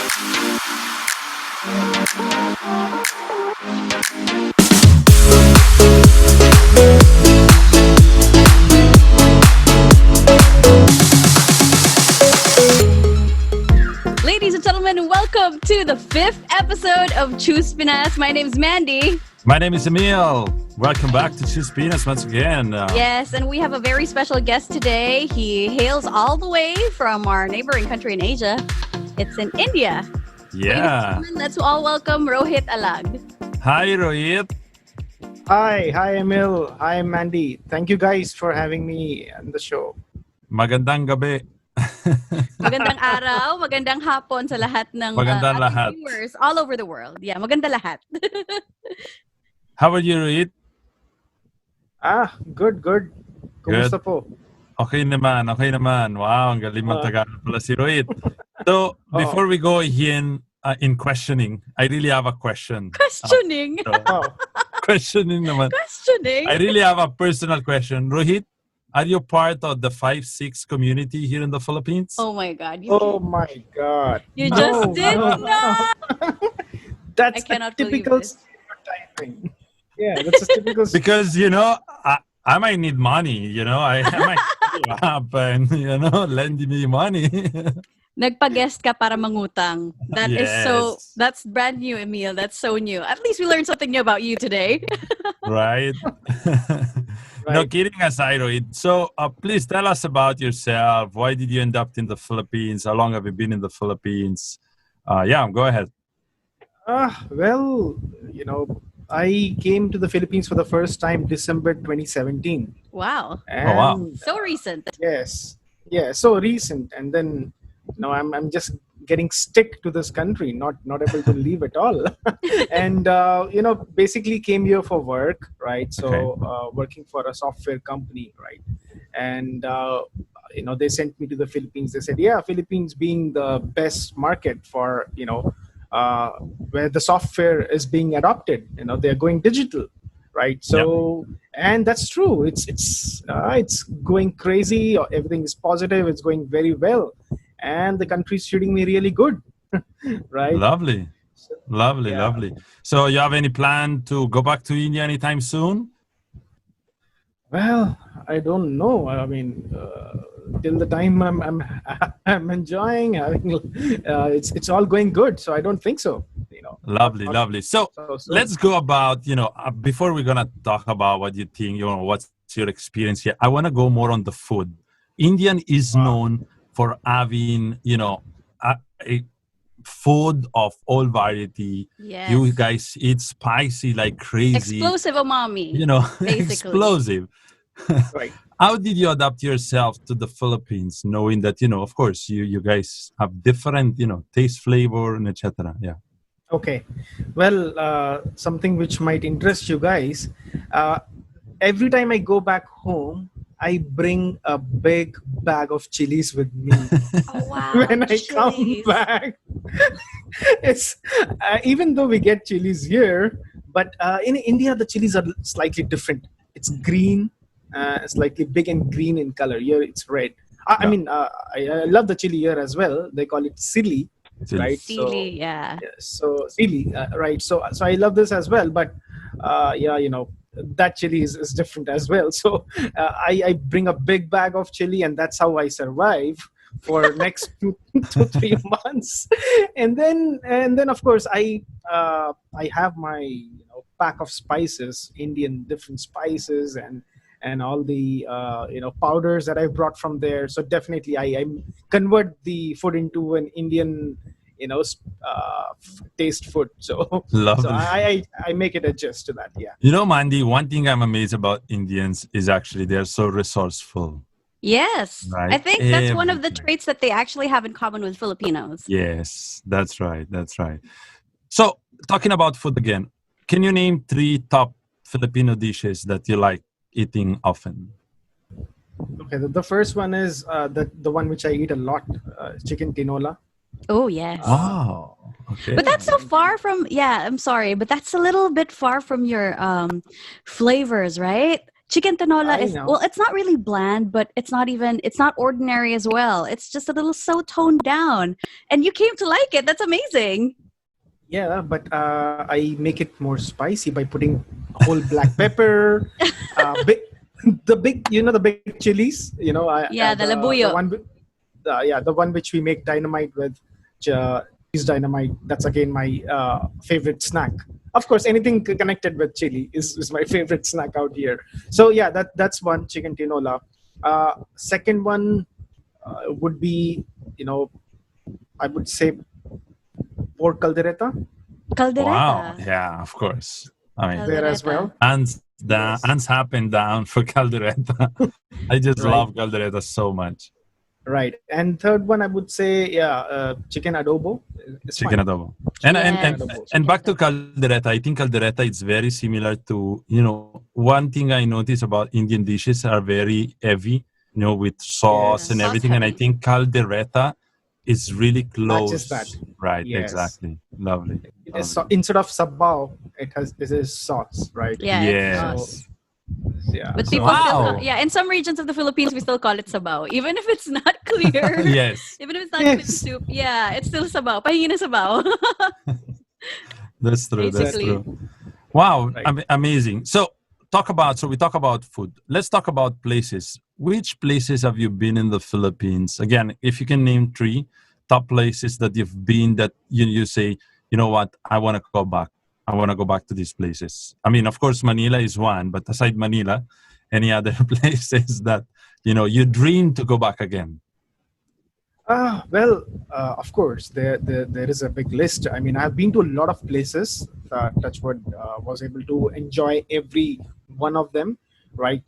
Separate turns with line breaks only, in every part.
Ladies and gentlemen, welcome to the 5th episode of Choose Pinas. My name is Mandy.
My name is Emil. Welcome back to Choose Pinas once again.
Yes, and we have a very special guest today. He hails all the way from our neighboring country in Asia. It's in India.
Yeah.
Ladies and gentlemen, let's all welcome Rohit Alagh.
Hi, Rohit.
Hi, Emil. Hi, Mandy. Thank you guys for having me on the show.
Magandang gabi.
Magandang araw, magandang hapon sa lahat ng
Magandang
ating
lahat.
viewers all over the world. Yeah, maganda lahat.
How are you, Rohit?
Good. Kumusta po?
Okay naman. Wow, ang galing Tagalog pala si Rohit. So, before we go in questioning, I really have a question.
Questioning.
Questioning naman.
Questioning.
I really have a personal question. Rohit, are you part of the 5-6 community here in the Philippines?
Oh my God.
My God.
You just did not.
That's
I cannot
a typical
believe this.
stereotyping. Yeah, that's a typical
Because, I might need money, I might fill up and, lend me money.
Nagpa-guest ka para mangutang. That is
Yes.
that's brand new, Emil. That's so new. At least we learned something new about you today.
Right? No,
Right.
kidding aside, Rohit. So please tell us about yourself. Why did you end up in the Philippines? How long have you been in the Philippines? Go ahead.
Well, I came to the Philippines for the first time December 2017.
Wow.
And
wow.
So recent.
Yes. Yeah, so recent. And then I'm just getting stick to this country, not able to leave at all. And basically came here for work, right? So working for a software company, right? And they sent me to the Philippines. They said, Philippines being the best market for where the software is being adopted. They're going digital, right? So and that's true. It's going crazy. Everything is positive. It's going very well. And the country's treating me really good, right?
Lovely. So you have any plan to go back to India anytime soon?
Well, I don't know. I mean, till the time I'm enjoying, it's all going good. So I don't think so.
Lovely. So let's go about, before we're going to talk about what you think, what's your experience here. I want to go more on the food. Indian is known for having, a food of all variety.
Yes.
You guys eat spicy like crazy.
Explosive umami. basically.
Explosive.
Right.
How did you adapt yourself to the Philippines, knowing that, of course, you guys have different, taste, flavor, and etc. Yeah.
Okay. Well, something which might interest you guys. Every time I go back home, I bring a big bag of chilies with me.
Oh, wow.
When I come
chilies.
back. It's even though we get chilies here, but in India the chilies are slightly different. It's green, slightly big and green in color. Here it's red. I mean, I love the chili here as well. They call it sili, right?
Sili, yeah.
So sili, right? So I love this as well. But that chili is different as well. So I bring a big bag of chili, and that's how I survive for next 2 to 3 months. And then of course I have my pack of spices, Indian different spices and all the powders that I brought from there. So definitely I convert the food into an Indian taste food. So
Lovely.
So I make it adjust to that. Yeah.
Mandy, one thing I'm amazed about Indians is actually they're so resourceful.
Yes.
Right.
I think that's one of the
Everything.
traits that they actually have in common with Filipinos.
Yes, that's right. So talking about food again, can you name 3 top Filipino dishes that you like eating often?
Okay. The first one is the one which I eat a lot, chicken tinola.
Oh, yes.
Wow. Okay.
But that's so far from, I'm sorry, but that's a little bit far from your flavors, right? Chicken tinola
I
is,
know.
well, it's not really bland, but it's not ordinary as well. It's just a little so toned down. And you came to like it. That's amazing.
Yeah, but I make it more spicy by putting whole black pepper, big, the big chilies.
Yeah, the
The
labuyo.
one, the one which we make dynamite with, cheese dynamite. That's again my favorite snack. Of course, anything connected with chili is my favorite snack out here. So yeah, that's one chicken tinola. Second one would be, I would say pork caldereta
Wow.
Kaldereta.
Yeah, of course. I mean,
there as
Kaldereta.
well.
hands
Yes.
hands up and down for Caldereta. I just
Right.
love Caldereta so much.
Right. And third one, I would say, chicken adobo. It's
Chicken
fine.
adobo. And and
Yes.
and,
Adobo.
and back to
Chicken
Caldereta, I think Caldereta is very similar to, one thing I notice about Indian dishes are very heavy, with sauce
Yes.
and
Sauce
everything. And I
heavy.
think Caldereta is really
Matches that.
close. Right,
Yes.
exactly. Lovely.
It is instead of sabbao, it is sauce, right?
Yeah, it's
Yes.
sauce.
Yeah.
But
so-
people still
Wow.
in some regions of the Philippines, we still call it sabaw. Even if it's not clear.
Yes,
Even if it's not clear
Yes.
soup. Yeah, it's still sabaw. Pahingi na sabaw.
that's true. That's
Basically.
true. Wow,
Right.
amazing. So we talk about food. Let's talk about places. Which places have you been in the Philippines? Again, if you can name 3 top places that you've been that you say, you know what, I want to go back. I want to go back to these places. I mean, of course, Manila is one, but aside Manila, any other places that you dream to go back again?
Well, of course, there is a big list. I mean, I've been to a lot of places. Touchwood was able to enjoy every one of them, right?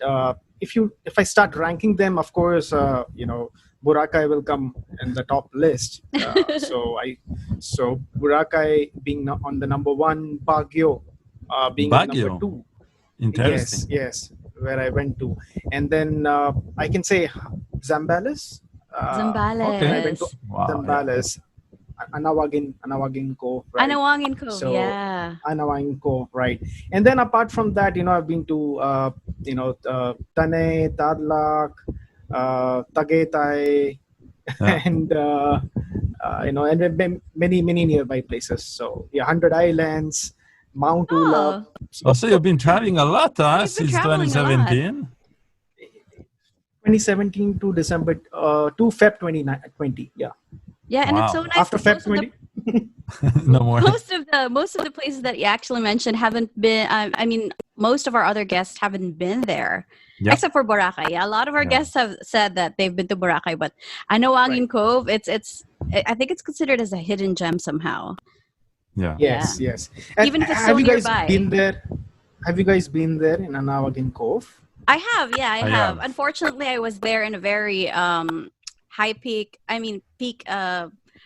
If I start ranking them, of course, Boracay will come in the top list. So Boracay being on the number one, Baguio being at number
Baguio.
2.
Interesting.
Yes, where I went to, and then I can say Zambales.
Zambales.
I went to
Wow.
Zambales, Anawangin Cove, right?
Anawangin Cove,
So-
yeah.
Anawangin Cove, right? And then apart from that, I've been to Tane, Tarlac, Tagaytay,
Yeah.
and and then many nearby places. So yeah, 100 Islands, Mount Ula.
Oh,
So you've been traveling a lot,
You've been
since
traveling a lot.
2017?
2017 to December to Feb 2020. Yeah,
yeah, and it's
Wow.
so nice.
after
that
Feb
most of the
20.
No more.
most of the places that you actually mentioned haven't been. I mean, most of our other guests haven't been there,
Yep.
except for Boracay. Yeah, a lot of our
Yeah.
guests have said that they've been to Boracay, but Anawangin Cove, I think it's considered as a hidden gem somehow.
Yeah.
Yes. And
Even if it's
have
so
you guys
nearby.
been there? Have you guys been there in Anawangin Cove?
I have, yeah, I
I
have.
have.
Unfortunately, I was there in a very peak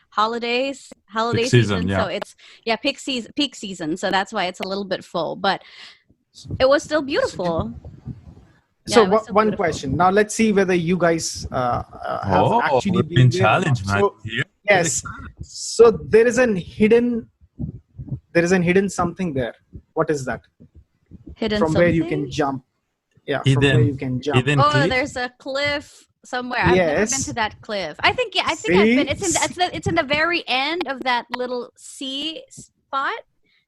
holiday
Peak
season.
season, yeah.
So it's peak season. So that's why it's a little bit full, but it was still beautiful. Yeah,
So
it was still
one
beautiful.
question. Now let's see whether you guys have actually
we've
been
been
there or not.
challenged, man.
So,
Here.
yes. So there is an hidden something there. What is that?
Hidden
From where you
something?
can jump. Yeah, from where
Hidden-
you can jump.
hidden
Oh,
cliff?
there's a cliff somewhere. I've never been
Yes.
to that cliff. I think I've been.
See?
It's in the very end of that little sea spot.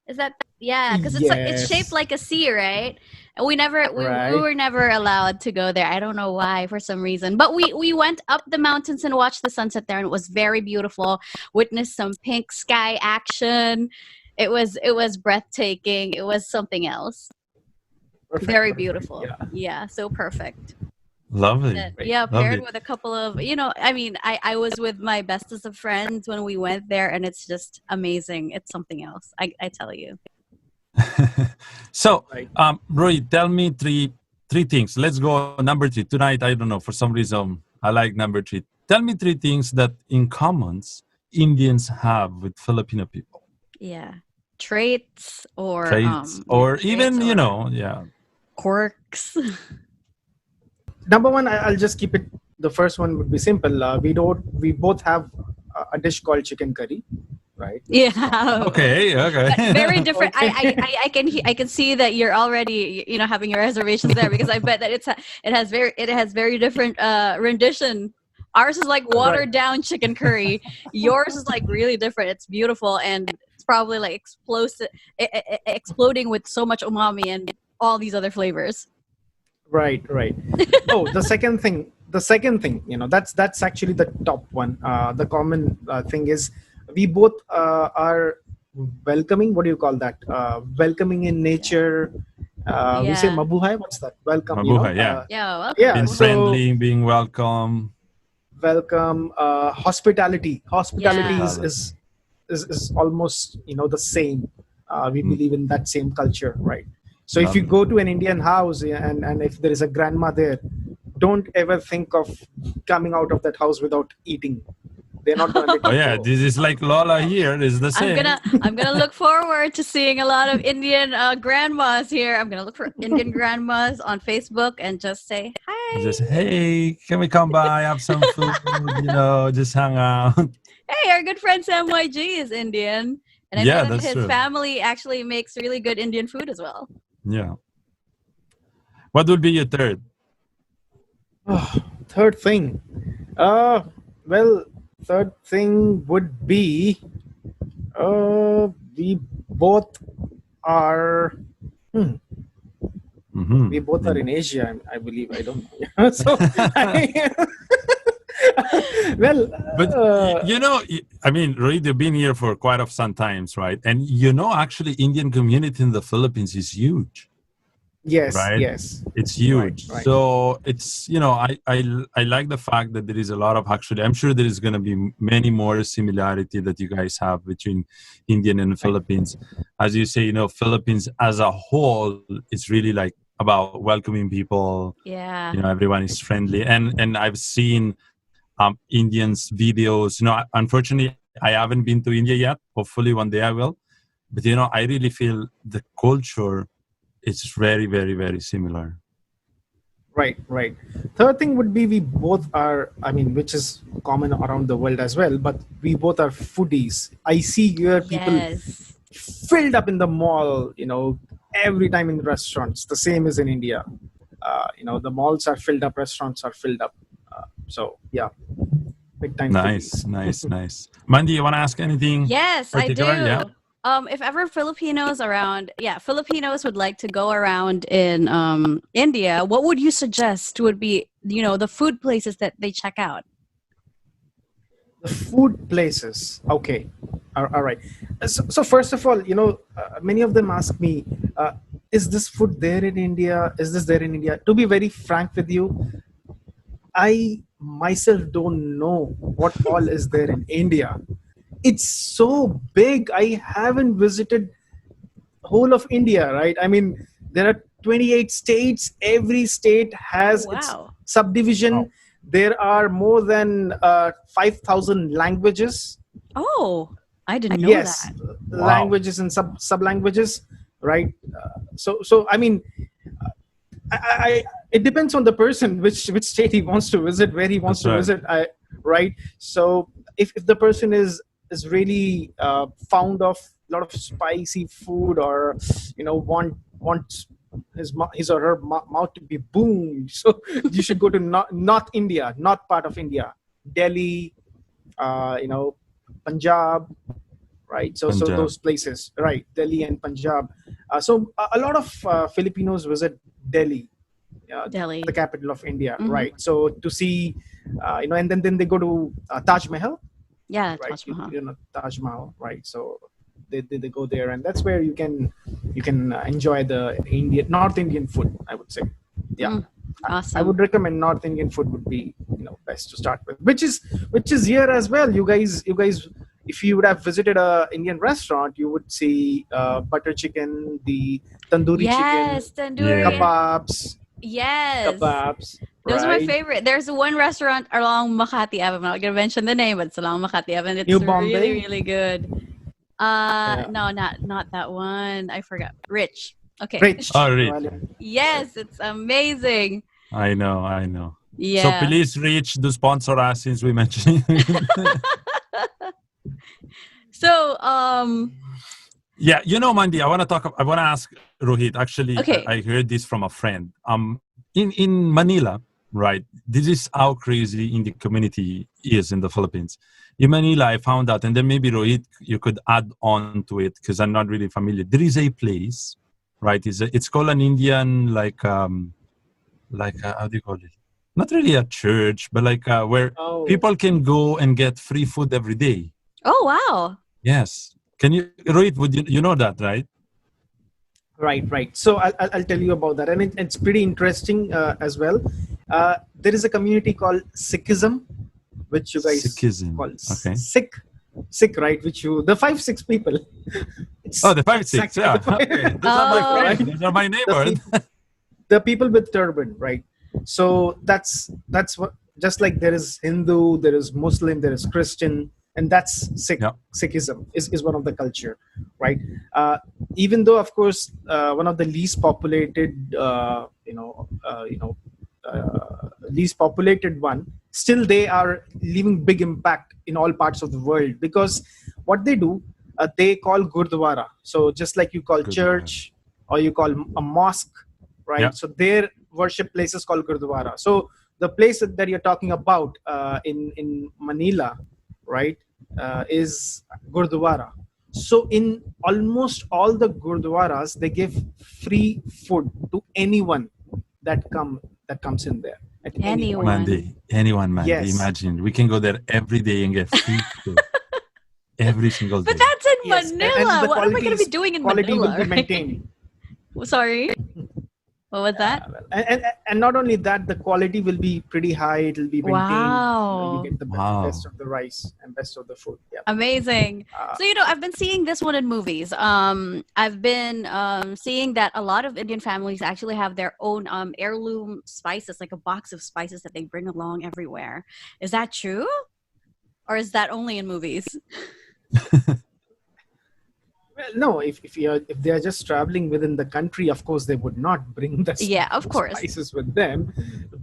Is that because it's shaped
Yes.
like a sea, right? And we
Right.
were never allowed to go there. I don't know why, for some reason. But we went up the mountains and watched the sunset there, and it was very beautiful. Witnessed some pink sky action. It was breathtaking. It was something else.
Perfect,
Very
perfect.
beautiful.
Yeah.
Yeah, so perfect.
Lovely.
Yeah, paired
Lovely.
with a couple of, I was with my bestest of friends when we went there, and it's just amazing. It's something else. I tell you.
So,
Right.
Rohit, tell me three things. Let's go number 3 tonight. I don't know, for some reason I like number 3. Tell me 3 things that in commons Indians have with Filipino people.
Yeah, traits or
Traits, or even
traits or
yeah.
quirks.
Number one, I'll just keep it. The first one would be simple. We both have a dish called chicken curry, right?
Yeah.
Okay.
But very different.
Okay.
I can see that you're already having your reservations there, because I bet that it has very different rendition. Ours is like
Right.
watered down chicken curry. Yours is like really different. It's beautiful, and it's probably like explosive, exploding with so much umami and all these other flavors.
Right, right. Oh, the second thing, that's actually the top one. The common thing is we both are welcoming. What do you call that? Welcoming in
Yeah.
nature. We say
Yeah.
mabuhay. What's that? Welcome.
Mabuhay, yeah.
Yeah. Welcome.
Yeah.
Being
So
friendly, being welcome.
welcome. Hospitality. Hospitality
Yeah.
is almost the same. We
Mm,
believe in that same culture, right? So if you
lovely.
go to an Indian house, and if there is a grandma there, don't ever think of coming out of that house without eating. They're not going to let
Oh
you
yeah,
go.
this is like Lola here is the same.
I'm gonna look forward to seeing a lot of Indian grandmas here. I'm gonna look for Indian grandmas on Facebook and just say
Just
hi.
hey, can we come by, have some food, just hang out.
Hey, our good friend Sam YG is Indian, and I know
Yeah,
that
that's
his
true.
family actually makes really good Indian food as well.
Yeah. What would be your third?
Oh, third thing. Uh, well, third thing would be we both are. Hmm, we both are in Asia, I believe. I don't know. So, well,
But
uh,
I mean, Rohit, you've been here for quite of some times, right? And actually, Indian community in the Philippines is huge,
yes,
right?
yes,
It's
right,
huge.
right,
So it's I like the fact that there is a lot of actually. I'm sure there is going to be many more similarity that you guys have between Indian and
right.
Philippines. As you say, Philippines as a whole is really like about welcoming people.
Yeah.
Everyone is friendly, and I've seen Indians videos. Unfortunately, I haven't been to India yet. Hopefully, one day I will. But I really feel the culture is very, very, very similar.
Right, right. Third thing would be we both are, I mean, which is common around the world as well, but we both are foodies. I see here people
Yes.
filled up in the mall, every time in restaurants. The same as in India. The malls are filled up, restaurants are filled up. So, yeah, big time
Nice,
foodies.
nice, nice. Mandy, you want to ask anything
Yes, I
particular? Yeah.
do. If ever Filipinos would like to go around in India, what would you suggest would be, the food places that they check out?
The food places. Okay. All right. So first of all, many of them ask me, is this food there in India? Is this there in India? To be very frank with you, I myself don't know what all is there in India. It's so big. I haven't visited whole of India, right? I mean, there are 28 states. Every state
Oh,
has its
wow.
subdivision.
Wow.
There are more than 5,000 languages.
Oh, I didn't know
Yes,
that.
Wow.
languages and sub languages, right? So I mean, it depends on the person which state he wants to visit, where he wants
That's
to
right.
visit. Right. So if the person is really fond of a lot of spicy food, or wants his or her mouth to be boomed, so you should go to North India, not part of India, Delhi, Punjab, right? So
Punjab.
those places, right? Delhi and Punjab. So a lot of Filipinos visit Delhi, the
Delhi.
capital of India,
Mhm.
right? So to see, and then they go to Taj Mahal,
Yeah,
right?
Taj Mahal.
Taj Mahal, right? So they go there, and that's where you can enjoy the North Indian food, I would say. Yeah.
Mm,
I
awesome.
would recommend North Indian food would be best to start with, which is here as well. You guys, if you would have visited a Indian restaurant, you would see butter chicken, the tandoori chicken,
Yes, tandoori.
Yeah.
kebabs,
Yes. Those are my
right?
favorite. There's one restaurant along Makati Ave. I'm not gonna mention the name, but it's along Makati Ave, and it's
New
really,
Bombay.
really good.
Yeah.
No, not that one. I forgot. Rich. Okay.
Rich.
Oh, Rich.
Yes, it's amazing.
I know. So
Yeah.
please, Rich, do sponsor us since we mentioned.
So,
Yeah, Mandy, I want to ask Rohit. Actually,
okay.
I heard this from a friend. In Manila, right? This is how crazy Indian community is in the Philippines. In Manila, I found out, and then maybe Rohit, you could add on to it because I'm not really familiar. There is a place, right? It's called an Indian how do you call it? Not really a church, but where
Oh,
people can go and get free food every day.
Oh, wow.
Yes. Can you, Rohit? Would you know that, right?
right. So I'll tell you about that, and it's pretty interesting as well. There is a community called Sikhism, which you guys
Sikhism.
call
Okay.
Sikh, right? Which you the 5-6 people.
Oh, the 5-6.
exactly
Yeah.
the five-
Okay. Those are my
Oh.
friends. Those are my neighbors.
the people with turban, right? So that's what, just like there is Hindu, there is Muslim, there is Christian, and that's
Yeah.
Sikhism is one of the culture, right? Even though, of course, one of the least populated, least populated one, still they are leaving big impact in all parts of the world, because what they do, they call Gurdwara. So just like you call
Gurdwara.
church or you call a mosque, right?
Yeah.
So their worship place is called Gurdwara. So the place that you're talking about in Manila, right, is Gurdwara. So in almost all the Gurdwaras, they give free food to anyone that comes in there at any point.
Anyone.
Anyone, Mandy.
Yes.
Imagine we can go there every day and get free food every single day.
But that's in
Yes, and
Manila.
the
What am I going to be
quality
doing in
quality
Manila?
will be
right?
maintained.
Sorry. What was that?
And not only that, the quality will be pretty high. It will be maintained.
Wow.
You get the
Wow.
best of the rice and best of the food. Yeah.
Amazing. So, I've been seeing this one in movies. I've been seeing that a lot of Indian families actually have their own heirloom spices, like a box of spices that they bring along everywhere. Is that true? Or is that only in movies?
Well, no. If they are just traveling within the country, of course they would not bring the
Yeah, of course.
spices with them.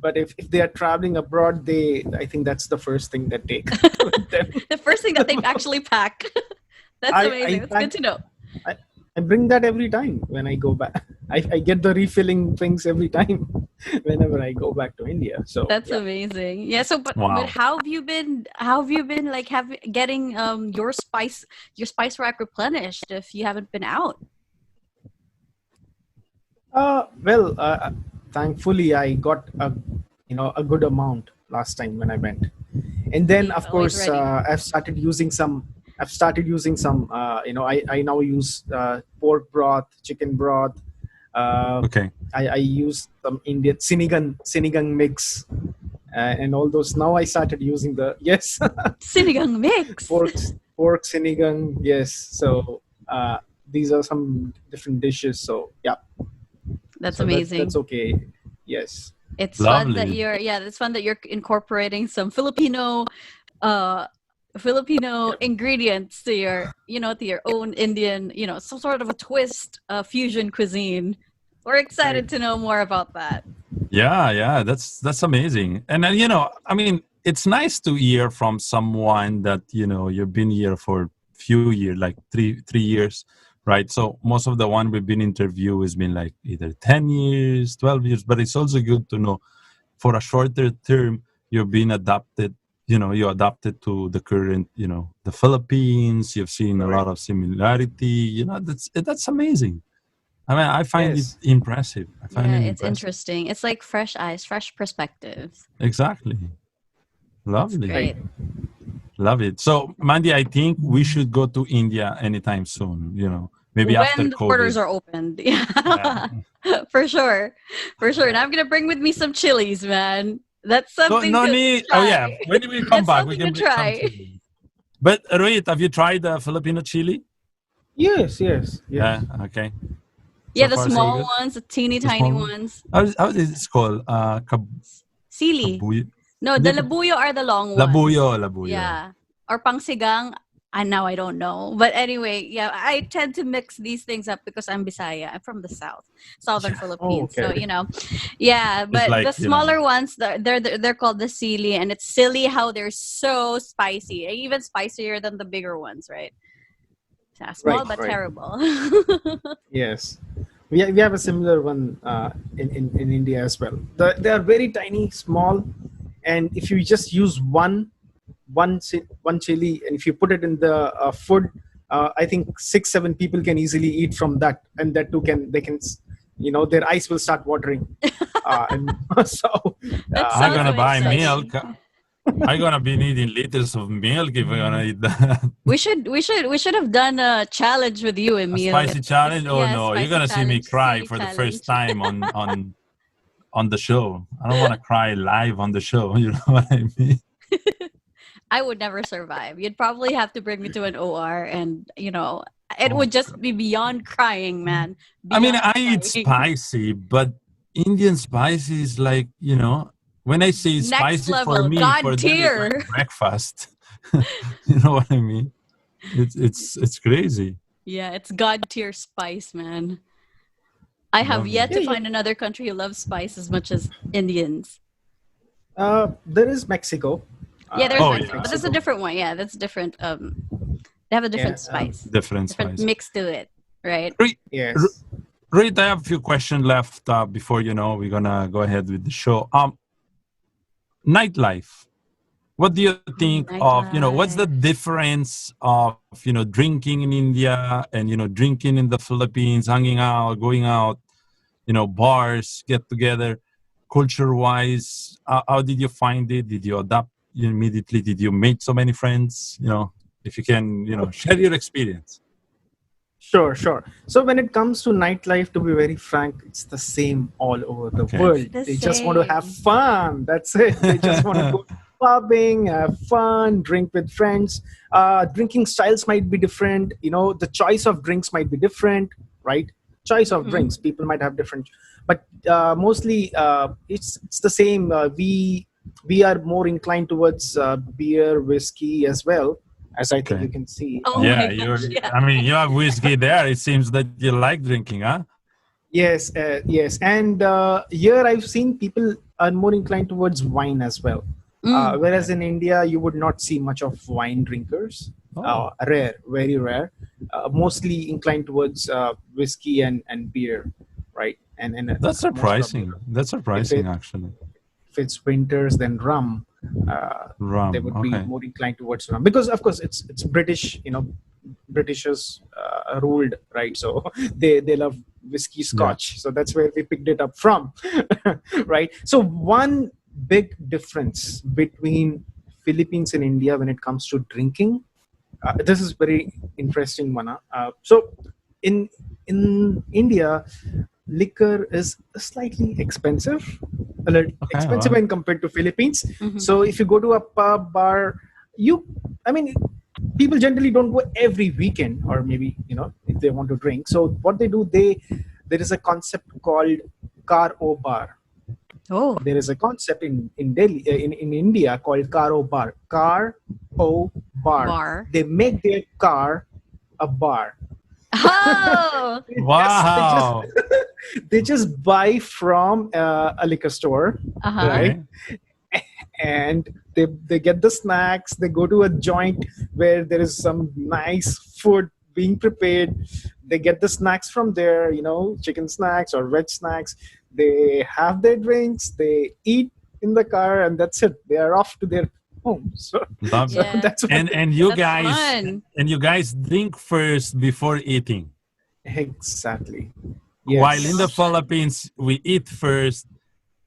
But if they are traveling abroad, I think that's the first thing that they take with them.
The first thing that they actually pack. That's
I
amazing. That's good to know.
I bring that every time when I go back. I get the refilling things every time whenever I go back to India. So
That's
yeah.
amazing. Yeah. So, but
Wow.
how have you been? How have you been like getting your spice rack replenished if you haven't been out?
Well, thankfully I got a good amount last time when I went, and then of
Always
course
ready.
I've started using some. I now use pork broth, chicken broth.
Okay.
I use some Indian sinigang mix, and all those. Now I started using the
Sinigang mix.
pork sinigang. Yes, so these are some different dishes. So yeah,
That's
so
amazing.
That's okay. Yes.
It's fun that
Lovely.
it's fun that you're incorporating some Filipino ingredients to your to your own Indian, some sort of a twist, fusion cuisine. We're excited to know more about that.
Yeah, that's amazing. And then, I mean, it's nice to hear from someone that you've been here for few years, like three years, right? So most of the one we've been interviewed has been like either 10 years, 12 years, but it's also good to know for a shorter term you've been adapted. You adapted to the current, the Philippines. You've seen a lot of similarity. That's amazing. I mean, I find
Yes.
it impressive. I find it
It's
impressive.
interesting. It's like fresh eyes, fresh perspectives.
Exactly. Lovely.
Great.
Love it. So, Mandy, I think we should go to India anytime soon. Maybe after
When the borders
COVID.
are opened. Yeah. For sure. And I'm gonna bring with me some chilies, man. That's something
no
to
need.
try.
Oh yeah. When we come
That's
back, we
something
can
to
bring some
try.
chili. But Rohit, have you tried the Filipino chili?
Yes.
Okay.
Yeah,
So
the
far, so
small
good?
ones, the teeny
The
tiny
small one?
ones.
How is it called?
Sili.
Kabuy.
No, the labuyo are the long ones.
Labuyo.
Yeah. Or pangsigang. And now I don't know. But anyway, yeah, I tend to mix these things up because I'm Bisaya. I'm from the southern Philippines.
okay.
So, yeah, but
like,
the smaller ones, they're called the sili, and it's silly how they're so spicy, even spicier than the bigger ones, right? Yeah, small
Right,
but
right.
terrible.
Yes, we have a similar one in India as well. They are very tiny, small, and if you just use one chili, and if you put it in the food, I think 6-7 people can easily eat from that, and that too their eyes will start watering, and so
That
I'm
sounds
gonna
so
that's
buy
exciting.
milk. I'm gonna be needing liters of milk if we're gonna eat that.
We should have done a challenge with you,
A
Emil.
spicy challenge? Oh
Yeah,
no, you're
spicy
gonna see me
challenge,
cry
silly
for the first
challenge.
time on the show. I don't want to cry live on the show. You know what I mean?
I would never survive. You'd probably have to bring me to an OR, and it
Oh,
would just be beyond crying, man.
I mean,
Beyond
I eat
crying.
spicy, but Indian spicy is like, when I say
Next
spicy for
level,
me,
God
for them it's like
tier.
breakfast. You know what I mean? It's crazy.
Yeah, it's God tier spice, man. I have
Lovely.
yet
yeah,
to
yeah.
find another country who loves spice as much as Indians.
There is Mexico.
Yeah, there's
Oh
I think
Mexico,
yeah,
but that's a
Mexico.
different one. Yeah, that's different. They have a
Yeah.
different spice,
different
different
spice.
mix to it, right?
Re- R-
Yes.
Reed, I have a few questions left before we're gonna go ahead with the show. Nightlife. What do you think of, what's the
Nightlife.
difference of, drinking in India and, drinking in the Philippines, hanging out, going out, bars, get together, culture wise? How did you find it? Did you adapt immediately? Did you make so many friends? If you can, share your experience.
Sure, sure. So when it comes to nightlife, to be very frank, it's the same all over the
Okay.
world.
The
They just want to have
same.
fun. That's it. They just want to go pubbing, have fun, drink with friends. Drinking styles might be different. The choice of drinks might be different, right? Choice of
Mhm.
drinks, people might have different, but mostly it's the same. We are more inclined towards beer, whiskey as well, as I think
Okay.
you can see.
Oh my
Yeah,
gosh, yeah.
I mean, you have whiskey there. It seems that you like drinking, huh?
Yes, yes, and here I've seen people are more inclined towards wine as well.
Mm.
Whereas in India, you would not see much of wine drinkers.
Oh,
Rare, very rare. Mostly inclined towards whiskey and beer, right? And
that's
most probably,
surprising. That's
if
surprising, actually.
it's winters, then rum. They
Rum.
would be
Okay.
more inclined towards rum because, of course, it's British. Britishers ruled, right? So they love whiskey,
Yeah.
Scotch. So that's where we picked it up from, right? So one big difference between Philippines and India when it comes to drinking. This is very interesting, Mana. So in India, liquor is slightly expensive, a little
Okay.
expensive
Well,
when compared to Philippines.
Mhm.
So if you go to a pub bar, I mean, people generally don't go every weekend, or maybe if they want to drink. So what they do, there is a concept called car o bar.
Oh.
There is a concept in Delhi, in India, called car o bar. Car o bar.
Bar.
They make their car a bar.
Oh.
wow.
They just buy from a liquor store,
Uh-huh.
right?
Okay.
And they get the snacks. They go to a joint where there is some nice food being prepared. They get the snacks from there, chicken snacks or veg snacks. They have their drinks. They eat in the car, and that's it. They are off to their homes. So,
Love
so
Yeah.
that's what
and you
That's
guys
fun.
drink first before eating.
exactly.
While in the
Yes.
Philippines, we eat first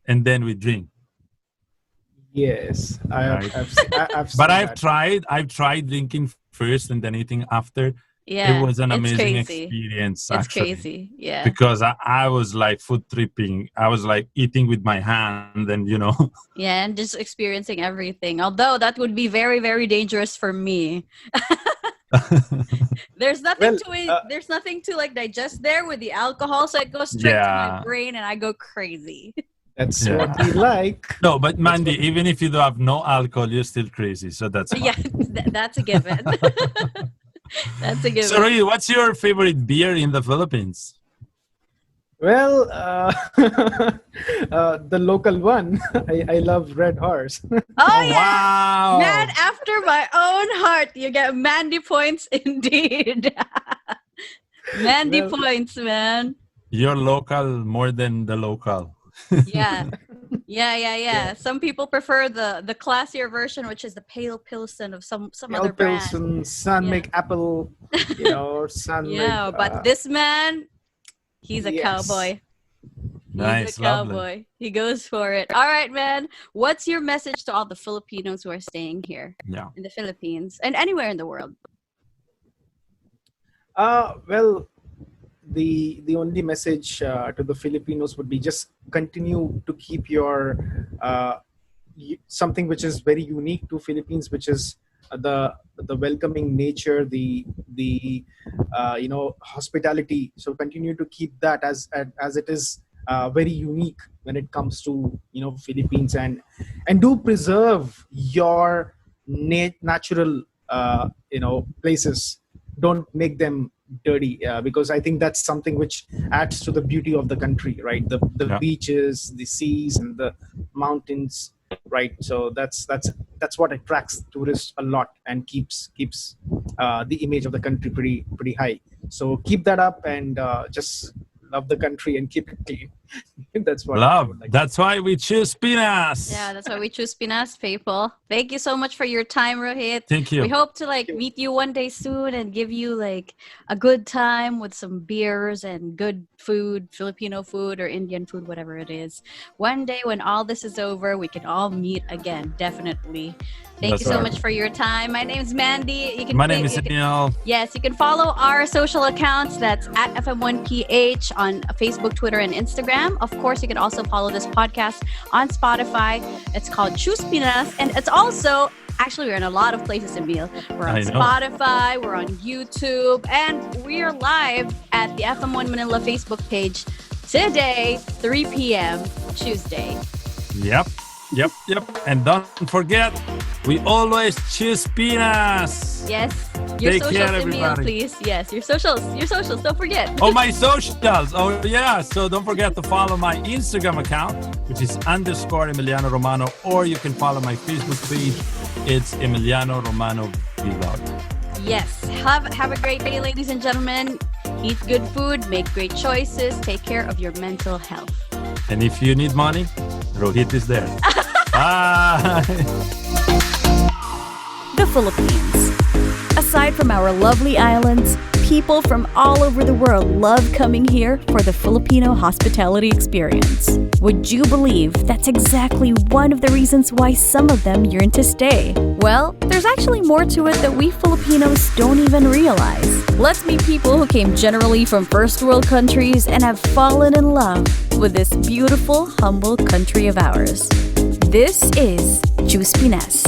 and then we drink.
Yes,
Right.
I've
But
seen that.
I've tried drinking first and then eating after. It
Yeah.
was an
It's
amazing
crazy.
experience,
It's
actually,
crazy. Yeah.
because I was like food tripping. I was like eating with my hand, and
Yeah, and just experiencing everything. Although that would be very, very dangerous for me. There's nothing
Well,
to it. There's nothing to like digest there with the alcohol, so it goes straight to my
Yeah.
brain, and I go crazy.
that's
Yeah.
what we like.
No, but
That's
Mandy,
what-
even if you don't have no alcohol, you're still crazy. So that's fine.
Yeah, that's a given. That's a given.
So, Rohit, what's your favorite beer in the Philippines?
Well, the local one. I love Red Horse.
Oh,
Oh,
yeah. Man
wow.
after my own heart. You get Mandy points indeed. Mandy
Well,
points, man.
You're local more than the local.
Yeah. Yeah.
yeah,
Some people prefer the classier version, which is the pale Pilsen of some
Pale
other brand.
Pilsen, San
Yeah.
Make Apple, San Make.
Yeah, but this man, he's a
Yes.
cowboy. He's a
Nice, lovely.
cowboy. He goes for it. All right, man. What's your message to all the Filipinos who are staying here
Yeah.
in the Philippines and anywhere in the world?
Well, the only message to the Filipinos would be just continue to keep your something which is very unique to Philippines, which is the welcoming nature, the hospitality. So continue to keep that as it is very unique when it comes to Philippines, and do preserve your natural places. Don't make them dirty, because I think that's something which adds to the beauty of the country, right? The
Yeah.
beaches, the seas, and the mountains, right? So that's what attracts tourists a lot and keeps the image of the country pretty high. So keep that up, and just love the country and keep it clean. That's what I
Love.
would like.
That's why we choose Pinas.
Yeah, that's why we choose Pinas, people. Thank you so much for your time, Rohit.
Thank
We
you.
hope to meet you one day soon and give you a good time with some beers and good food, Filipino food or Indian food, whatever it is. One day when all this is over, we can all meet again, definitely. Thank
That's
you so
right.
much for your time. My name is Mandy.
My name is Neil.
Yes, you can follow our social accounts. That's at FM1PH on Facebook, Twitter, and Instagram. Of course, you can also follow this podcast on Spotify. It's called Choose Pinas. And it's also, actually, we're in a lot of places, Emil. We're on
I know.
Spotify, we're on YouTube, and we are live at the FM1 Manila Facebook page today, 3 p.m. Tuesday.
Yep. And don't forget, we always choose Pinas.
Yes, your
Take
socials,
care,
Emil,
everybody.
please. Yes, your socials, don't forget.
Oh, my socials. Oh, yeah. So don't forget to follow my Instagram account, which is _Emiliano Romano, or you can follow my Facebook page. It's Emiliano Romano Vlog.
Yes. Have a great day, ladies and gentlemen. Eat good food, make great choices, take care of your mental health.
And if you need money, Rohit is there. Bye.
The Philippines. Aside from our lovely islands, people from all over the world love coming here for the Filipino hospitality experience. Would you believe that's exactly one of the reasons why some of them yearn to stay? Well, there's actually more to it that we Filipinos don't even realize. Let's meet people who came generally from first world countries and have fallen in love with this beautiful, humble country of ours. This is Choose Pinas.